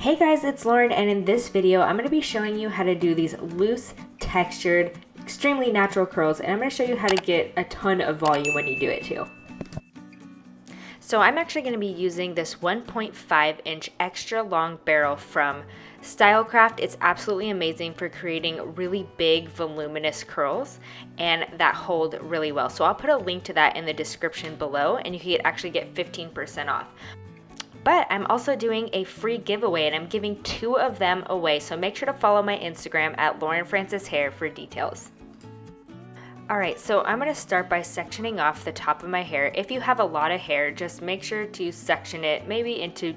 Hey guys, it's Lauren, and in this video I'm going to be showing you how to do these loose, textured, extremely natural curls, and I'm going to show you how to get a ton of volume when you do it too. So I'm actually going to be using this 1.5-inch extra long barrel from Stylecraft. It's absolutely amazing for creating really big, voluminous curls and that hold really well. So I'll put a link to that in the description below, and you can actually get 15% off. But I'm also doing a free giveaway, and I'm giving 2 of them away, so make sure to follow my Instagram at Lauren Francis Hair for details. Alright, so I'm going to start by sectioning off the top of my hair. If you have a lot of hair, just make sure to section it maybe into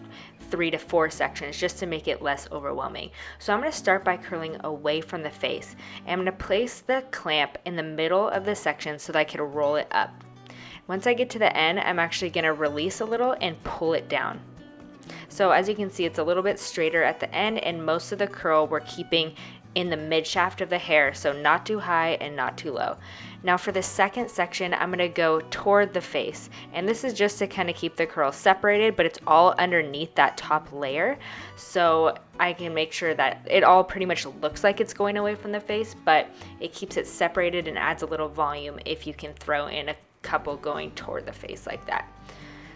3 to 4 sections just to make it less overwhelming. So I'm going to start by curling away from the face. And I'm going to place the clamp in the middle of the section so that I can roll it up. Once I get to the end, I'm actually going to release a little and pull it down. So as you can see, it's a little bit straighter at the end, and most of the curl we're keeping in the mid shaft of the hair, so not too high and not too low. Now for the second section, I'm going to go toward the face, and this is just to kind of keep the curls separated, but it's all underneath that top layer, so I can make sure that it all pretty much looks like it's going away from the face, but it keeps it separated and adds a little volume if you can throw in a couple going toward the face like that.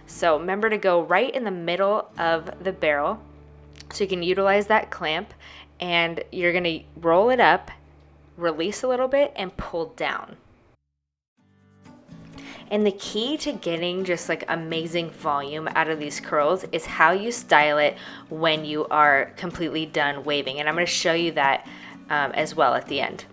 So remember to go right in the middle of the barrel so you can utilize that clamp, and you're going to roll it up, release a little bit, and pull down. And the key to getting just like amazing volume out of these curls is how you style it when you are completely done waving. And I'm going to show you that as well at the end.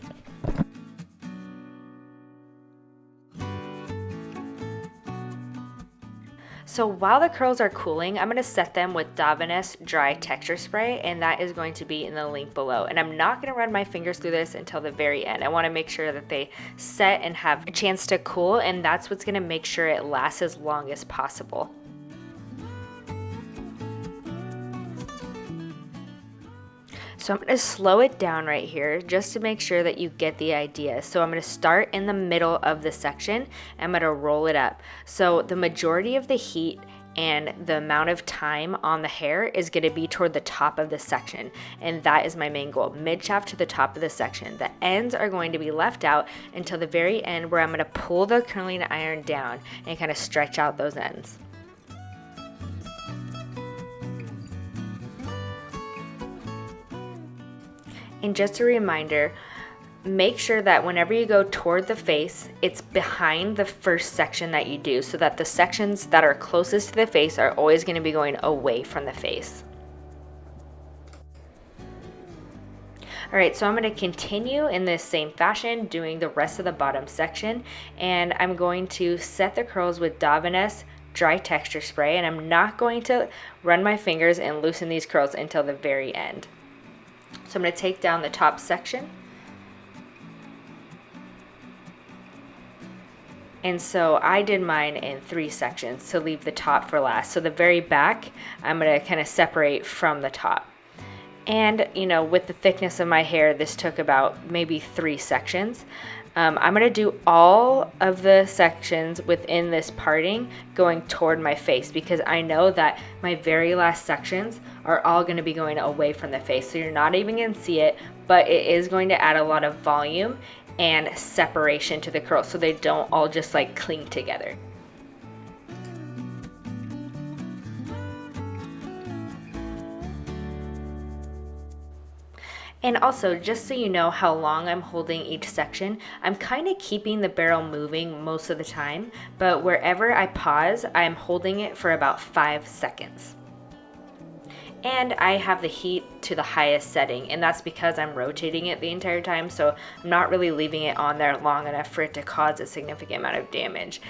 So while the curls are cooling, I'm going to set them with Davines Dry Texture spray, and that is going to be in the link below. And I'm not going to run my fingers through this until the very end. I want to make sure that they set and have a chance to cool, and that's what's going to make sure it lasts as long as possible. So I'm going to slow it down right here just to make sure that you get the idea. So I'm going to start in the middle of the section, and I'm going to roll it up. So the majority of the heat and the amount of time on the hair is going to be toward the top of the section, and that is my main goal, mid shaft to the top of the section. The ends are going to be left out until the very end, where I'm going to pull the curling iron down and kind of stretch out those ends. And just a reminder, make sure that whenever you go toward the face, it's behind the first section that you do, so that the sections that are closest to the face are always going to be going away from the face. Alright, so I'm going to continue in this same fashion doing the rest of the bottom section, and I'm going to set the curls with Davines Dry Texture spray, and I'm not going to run my fingers and loosen these curls until the very end. So I'm going to take down the top section. And so I did mine in 3 sections to leave the top for last. So the very back, I'm going to kind of separate from the top. And, you know, with the thickness of my hair, this took about maybe 3 sections. I'm going to do all of the sections within this parting going toward my face, because I know that my very last sections are all going to be going away from the face. So you're not even going to see it, but it is going to add a lot of volume and separation to the curls so they don't all just like cling together. And also, just so you know how long I'm holding each section, I'm kind of keeping the barrel moving most of the time, but wherever I pause, I'm holding it for about 5 seconds. And I have the heat to the highest setting, and that's because I'm rotating it the entire time, so I'm not really leaving it on there long enough for it to cause a significant amount of damage.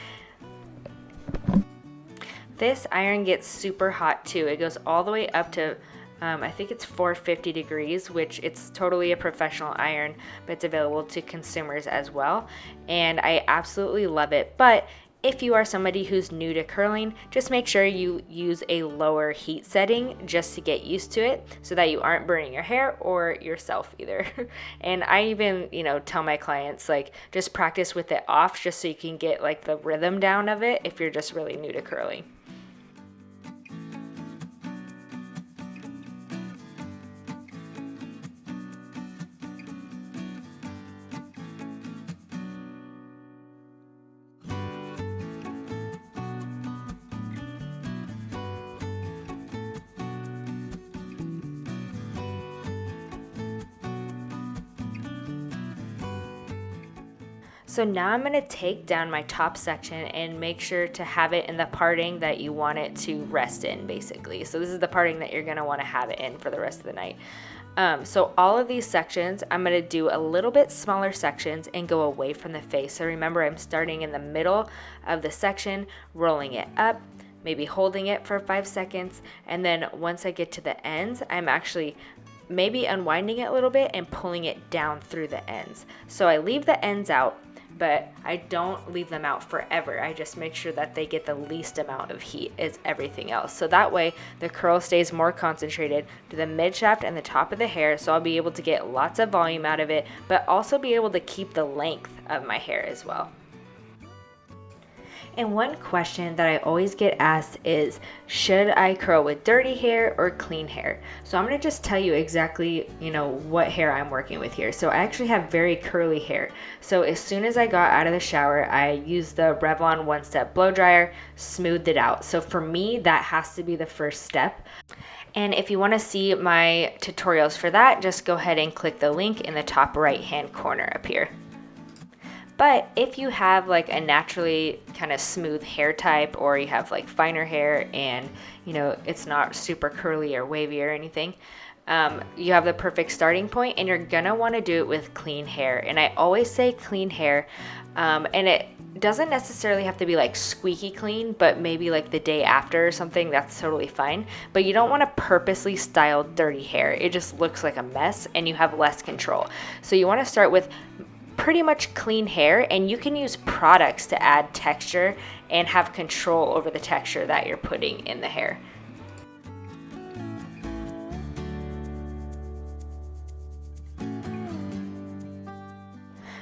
This iron gets super hot too. It goes all the way up to I think it's 450 degrees, which it's totally a professional iron, but it's available to consumers as well. And I absolutely love it. But if you are somebody who's new to curling, just make sure you use a lower heat setting just to get used to it, so that you aren't burning your hair or yourself either. And I even, tell my clients, like, just practice with it off just so you can get like the rhythm down of it if you're just really new to curling. So now I'm going to take down my top section and make sure to have it in the parting that you want it to rest in, basically. So this is the parting that you're going to want to have it in for the rest of the night. So all of these sections, I'm going to do a little bit smaller sections and go away from the face. So remember, I'm starting in the middle of the section, rolling it up, maybe holding it for 5 seconds, and then once I get to the ends, I'm actually maybe unwinding it a little bit and pulling it down through the ends. So I leave the ends out, but I don't leave them out forever. I just make sure that they get the least amount of heat as everything else. So that way the curl stays more concentrated to the mid shaft and the top of the hair, so I'll be able to get lots of volume out of it, but also be able to keep the length of my hair as well. And one question that I always get asked is, should I curl with dirty hair or clean hair? So I'm gonna just tell you exactly, what hair I'm working with here. So I actually have very curly hair. So as soon as I got out of the shower, I used the Revlon One Step Blow Dryer, smoothed it out. So for me, that has to be the first step. And if you wanna see my tutorials for that, just go ahead and click the link in the top right-hand corner up here. But if you have like a naturally kind of smooth hair type, or you have like finer hair and it's not super curly or wavy or anything, you have the perfect starting point, and you're gonna want to do it with clean hair. And I always say clean hair, and it doesn't necessarily have to be like squeaky clean, but maybe like the day after or something, that's totally fine. But you don't want to purposely style dirty hair. It just looks like a mess and you have less control. So you want to start with pretty much clean hair, and you can use products to add texture and have control over the texture that you're putting in the hair.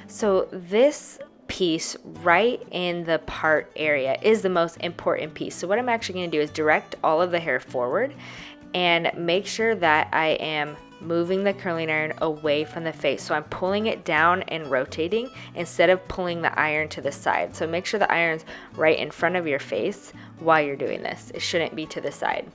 So this piece right in the part area is the most important piece. So what I'm actually going to do is direct all of the hair forward and make sure that I am moving the curling iron away from the face. So I'm pulling it down and rotating instead of pulling the iron to the side. So make sure the iron's right in front of your face while you're doing this. It shouldn't be to the side.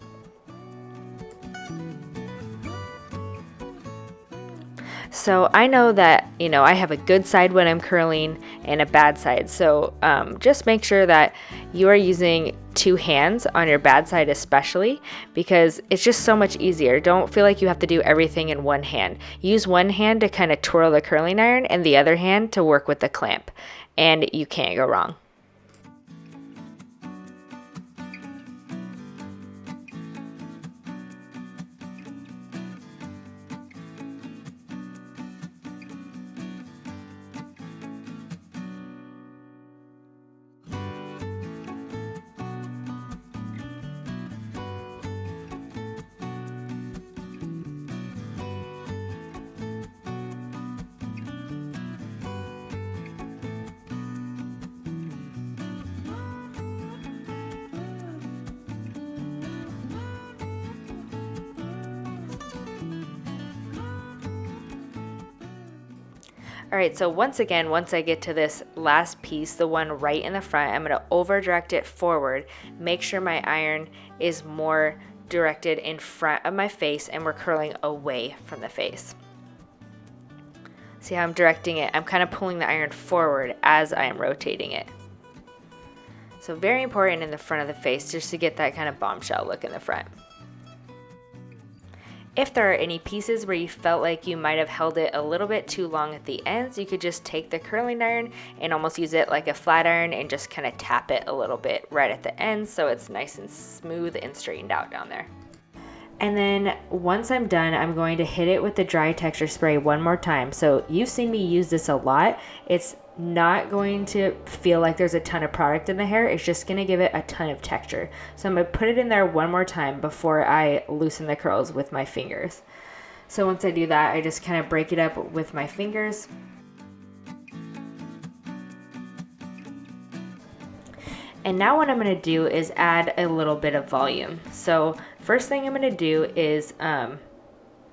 So I know that, I have a good side when I'm curling and a bad side. So just make sure that you are using 2 hands on your bad side especially, because it's just so much easier. Don't feel like you have to do everything in one hand. Use one hand to kind of twirl the curling iron and the other hand to work with the clamp, and you can't go wrong. All right, so once again, once I get to this last piece, the one right in the front, I'm gonna over direct it forward, make sure my iron is more directed in front of my face and we're curling away from the face. See how I'm directing it? I'm kind of pulling the iron forward as I am rotating it. So very important in the front of the face, just to get that kind of bombshell look in the front. If there are any pieces where you felt like you might have held it a little bit too long at the ends, you could just take the curling iron and almost use it like a flat iron and just kind of tap it a little bit right at the ends so it's nice and smooth and straightened out down there. And then once I'm done, I'm going to hit it with the dry texture spray one more time. So you've seen me use this a lot. It's not going to feel like there's a ton of product in the hair. It's just going to give it a ton of texture. So I'm going to put it in there one more time before I loosen the curls with my fingers. So once I do that, I just kind of break it up with my fingers. And now what I'm going to do is add a little bit of volume. So first thing I'm going to do is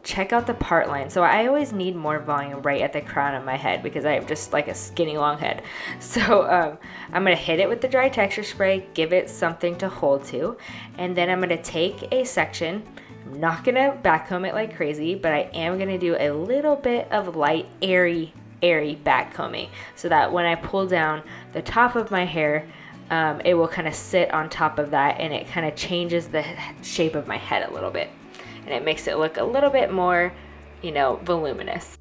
check out the part line. So I always need more volume right at the crown of my head because I have just like a skinny long head. So I'm going to hit it with the dry texture spray, give it something to hold to, and then I'm going to take a section. I'm not going to backcomb it like crazy, but I am going to do a little bit of light, airy airy back combing, so that when I pull down the top of my hair, it will kind of sit on top of that, and it kind of changes the shape of my head a little bit, and it makes it look a little bit more, you know, voluminous.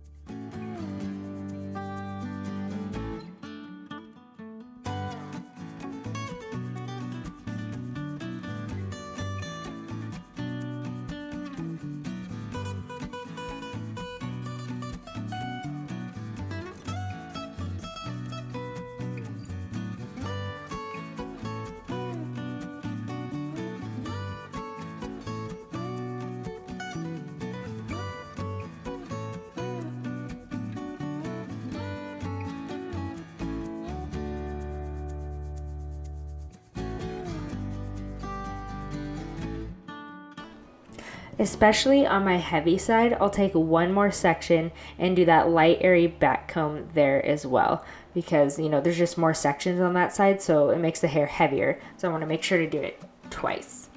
Especially on my heavy side, I'll take one more section and do that light airy back comb there as well, because you know there's just more sections on that side, so it makes the hair heavier. So I want to make sure to do it twice.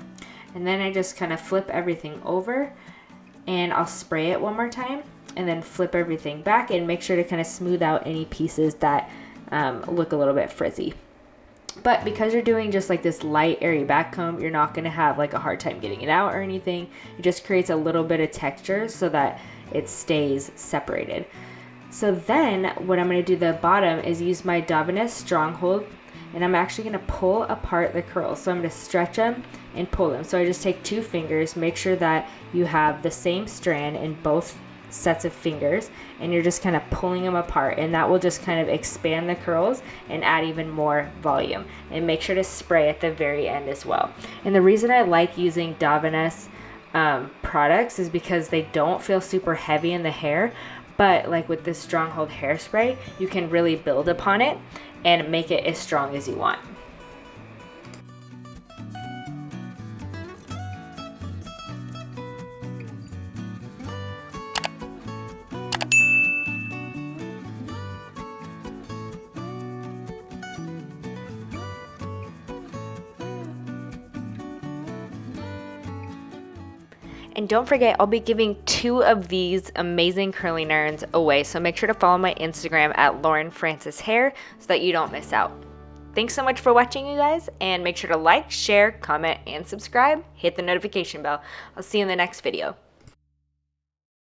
And then I just kind of flip everything over, and I'll spray it one more time, and then flip everything back and make sure to kind of smooth out any pieces that look a little bit frizzy. But because you're doing just like this light airy back comb, you're not going to have like a hard time getting it out or anything. It just creates a little bit of texture so that it stays separated. So then what I'm going to do the bottom is use my Davines Stronghold, and I'm actually going to pull apart the curls. So I'm going to stretch them and pull them. So I just take 2 fingers, make sure that you have the same strand in both sets of fingers, and you're just kind of pulling them apart, and that will just kind of expand the curls and add even more volume. And make sure to spray at the very end as well. And the reason I like using Davines products is because they don't feel super heavy in the hair, but like with this Stronghold hairspray, you can really build upon it and make it as strong as you want. And don't forget, I'll be giving 2 of these amazing curling irons away, so make sure to follow my Instagram at Lauren Francis Hair so that you don't miss out. Thanks so much for watching, you guys, and make sure to like, share, comment, and subscribe. Hit the notification bell. I'll see you in the next video.